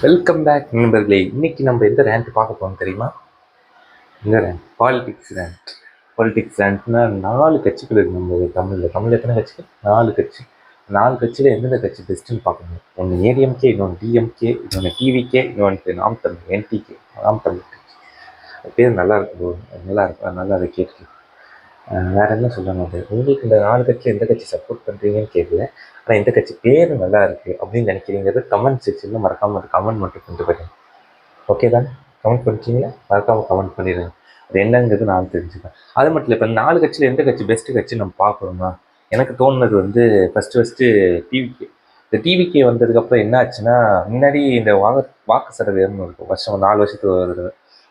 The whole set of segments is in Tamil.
வெல்கம் பேக் நண்பர்களே. இன்னைக்கு நம்ம எந்த ரேண்ட் பார்க்க போகிறோம் தெரியுமா? இந்த ரேண்ட் பாலிடிக்ஸ் ரேண்ட். பாலிடிக்ஸ் ரேண்ட்னா 4 கட்சிகள் இருக்குது நம்ம தமிழில் எத்தனை கட்சிகள்? 4 கட்சி. 4 கட்சியில் எந்தெந்த கட்சி பெஸ்ட்டுன்னு பார்க்கணும். ஒன்று ஏடிஎம்கே, இன்னொன்று டிஎம்கே, இன்னொன்று டிவிகே, இன்னொன்று நாம் தமிழ் என்டிகே, நாம் தமிழ் கட்சி. பேர் நல்லா இருக்கும், நல்லா இருக்கும், நல்லா அதை கேட்கலாம். வேறு என்ன சொல்லணும்? அது உங்களுக்கு இந்த 4 கட்சி எந்த கட்சி சப்போர்ட் பண்ணுறீங்கன்னு கேட்கல. ஆனால் எந்த கட்சி பேர் நல்லா இருக்குது அப்படின்னு நினைக்கிறீங்கிறது கமெண்ட் செக்ஷனில் மறக்காமல் அது கமெண்ட் மட்டும் கொண்டு போயிடுங்க. ஓகே தானே? கமெண்ட் பண்ணிட்டீங்களா? மறக்காமல் கமெண்ட் பண்ணிடுங்க. அது என்னங்கிறது நான் தெரிஞ்சுப்பேன். அது மட்டும் இல்லை, இப்போ 4 கட்சியில் எந்த கட்சி பெஸ்ட்டு கட்சி நம்ம பார்க்குறோம்னா, எனக்கு தோணுனது வந்து ஃபஸ்ட்டு டிவிகே. இந்த டிவிகே வந்ததுக்கப்புறம் என்ன ஆச்சுன்னா, முன்னாடி இந்த வாக்கு சதவீதம்னு இருக்கும், வருஷம் 4 வருஷத்துக்கு வருது.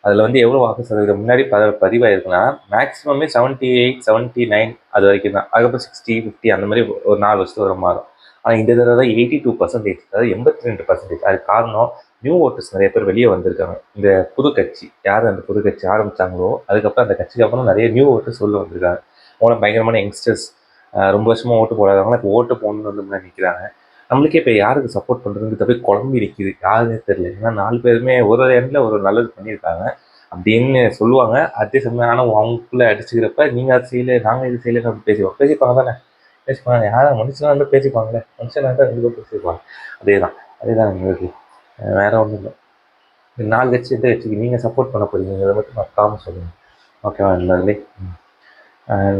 அதில் வந்து எவ்வளோ வாக்கு சதவீதம் முன்னாடி பதிவாயிருக்குன்னா மேக்ஸிமமே 78, 79 அது வரைக்கும் தான். அதுக்கப்புறம் 60, 50 அந்த மாதிரி ஒரு 4 வருஷத்துக்கு வர மாறும். ஆனால் இந்த தடவை 82%, அதாவது 82%. அதுக்கு காரணம் நியூ ஓட்டர்ஸ் நிறைய பேர் வெளியே வந்திருக்காங்க. இந்த புது கட்சி யார் அந்த புது கட்சி ஆரம்பித்தாங்களோ அதுக்கப்புறம் அந்த கட்சிக்கு அப்புறம் நிறைய நியூ ஓட்டர்ஸ் உள்ள வந்திருக்காங்க. அவங்களும் பயங்கரமான யங்ஸ்டர்ஸ், ரொம்ப வருஷமாக ஓட்டு போடாதவங்களாம் இப்போ ஓட்டு போகணுன்னு வந்து முன்னாடி நிற்கிறாங்க. நம்மளுக்கே இப்போ யாருக்கு சப்போர்ட் பண்ணுறதுங்கிறது போய் குழம்பி நிற்கிது, யாருன்னே தெரியல. ஏன்னா 4 பேருமே ஒரு எண்டில் ஒரு நல்லது பண்ணியிருக்காங்க அப்படின்னு சொல்லுவாங்க. அதே சமயம் ஆனால் அவங்களுக்குள்ளே அடிச்சுக்கிறப்ப நீங்கள் அது செய்யலை, நாங்கள் இது செய்யலைன்னு அப்படி பேசிப்பாங்க தானே. பேசிப்பாங்க. யாரும் மனுஷனாக இருந்தால் பேசிப்பாங்களே, மனுஷனாக இருந்தால் 2 பேர் பேசிப்பாங்க. அதே தான் எங்களுக்கு. வேறு ஒன்றும் இல்லை. இந்த 4 கட்சி எந்த கட்சிக்கு நீங்கள் சப்போர்ட் பண்ண போகிறீங்க மட்டும் மறக்காமல் சொல்லுங்கள். ஓகேவா எல்லாருமே?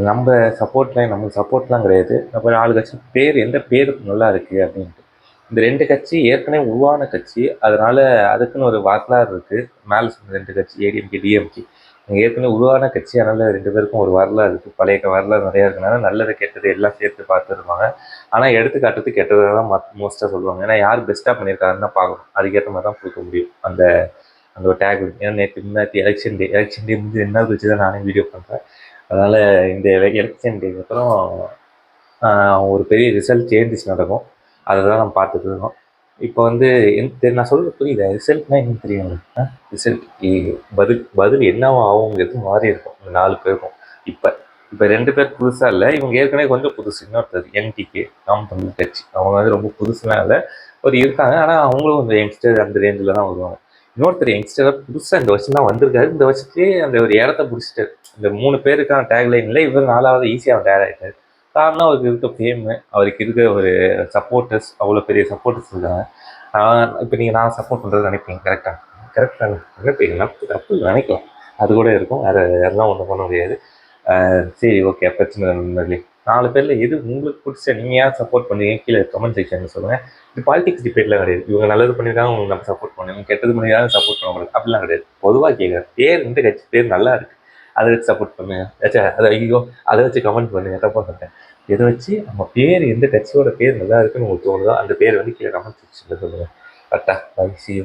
நம்ம சப்போர்ட்லாம் கிடையாது. நம்ம 4 கட்சி பேர் எந்த பேர் நல்லா இருக்குது அப்படின்ட்டு. இந்த 2 கட்சி ஏற்கனவே உருவான கட்சி, அதனால் அதுக்குன்னு ஒரு வரலாறு இருக்குது. மேலே சொன்ன 2 கட்சி ஏடிஎம்கே, டிஎம்கே ஏற்கனவே உருவான கட்சி. அதனால் 2 பேருக்கும் ஒரு வரலாறு இருக்குது. பழைய வரலாறு நிறையா இருக்கனால நல்லது கெட்டது எல்லாம் சேர்த்து பார்த்துருப்பாங்க. ஆனால் எடுத்துக்காட்டுறது கெட்டதாக தான் மோஸ்ட்டாக சொல்லுவாங்க. ஏன்னா யார் பெஸ்ட்டாக பண்ணியிருக்காருன்னு தான் பார்க்கணும். அதுக்கேற்ற மாதிரி தான் கொடுக்க முடியும் அந்த ஒரு டேக். ஏன்னா நேற்று எலெக்ஷன் டே முடிஞ்சு 2 வச்சு தான் நானே வீடியோ பண்ணுறேன். அதனால் இந்த எலெக்ஷன் டேக்கு அப்புறம் ஒரு பெரிய ரிசல்ட் சேஞ்சஸ் நடக்கும். அதை தான் நம்ம பார்த்துட்டு இருக்கோம். இப்போ வந்து நான் சொல்கிறது புரியுதா? ரிசல்ட்னால் என்னன்னு தெரியும். ரிசல்ட் பதில் என்னவோ ஆகுங்கிறது மாறி இருக்கும் இந்த 4 பேருக்கும். இப்போ 2 பேர் புதுசாக இல்லை, இவங்க ஏற்கனவே கொஞ்சம் புதுசு. இன்னொருத்தர் என்டிகே, நாம் தமிழ் கட்சி, அவங்க வந்து ரொம்ப புதுசுலாம் இல்லை, ஒரு இருக்காங்க. ஆனால் அவங்களும் இந்த யங்ஸ்டர் அந்த ரேஞ்சில் தான் வருவாங்க. இன்னொருத்தர் யங்ஸ்டராக புதுசாக இந்த வருஷம் தான் வந்திருக்காரு. இந்த வருஷத்துலேயே அந்த ஒரு இடத்த பிடிச்சிட்டாரு. இந்த 3 பேருக்கான டேக்லைனில் இவர் 4வது ஈஸியாக டேக் ஆகிட்டார். காரணம் அவருக்கு இருக்க ஃபேமு, அவருக்கு இருக்கிற ஒரு சப்போர்ட்டர்ஸ், அவ்வளோ பெரிய சப்போர்ட்டர்ஸ் இருக்காங்க. இப்போ நான் சப்போர்ட் பண்ணுறது நினைப்பீங்க, கரெக்டாக நினைப்பீங்க, தப்பு நினைக்கலாம். அது கூட இருக்கும், யாரெல்லாம் ஒன்றும் பண்ண முடியாது. சரி, ஓகே, பிரச்சனை இல்லை. 4 பேரில் எது உங்களுக்கு பிடிச்ச, நீங்கள் யார் சப்போர்ட் பண்ணுவீங்க கீழே கமெண்ட் செக்ஷனில் சொல்லுங்கள். இது பாலிடிக்ஸ் டிபேட்லாம் கிடையாது. இவங்க நல்லது பண்ணியிருக்காங்க, உங்களுக்கு நம்ம சப்போர்ட் பண்ணுவோம், கெட்டது பண்ணியிருக்காங்க சப்போர்ட் பண்ண முடியாது, அப்படிலாம் கிடையாது. பொதுவாக கேட்குறேன், பேர் இந்த கட்சி பேர் நல்லா இருக்குது, அதை வச்சு சப்போர்ட் பண்ணுங்க. அதை அதை வச்சு கமெண்ட் பண்ணுங்க. தப்பாக சொல்லிட்டேன். இதை வச்சு நம்ம பேர் எந்த கட்சியோட பேர் நல்லா இருக்குன்னு உங்களுக்கு தோணுதோ அந்த பேர் வந்து கீழே கமெண்ட் செக்ஷனில் சொல்லுங்கள். கரெக்டாக? C you.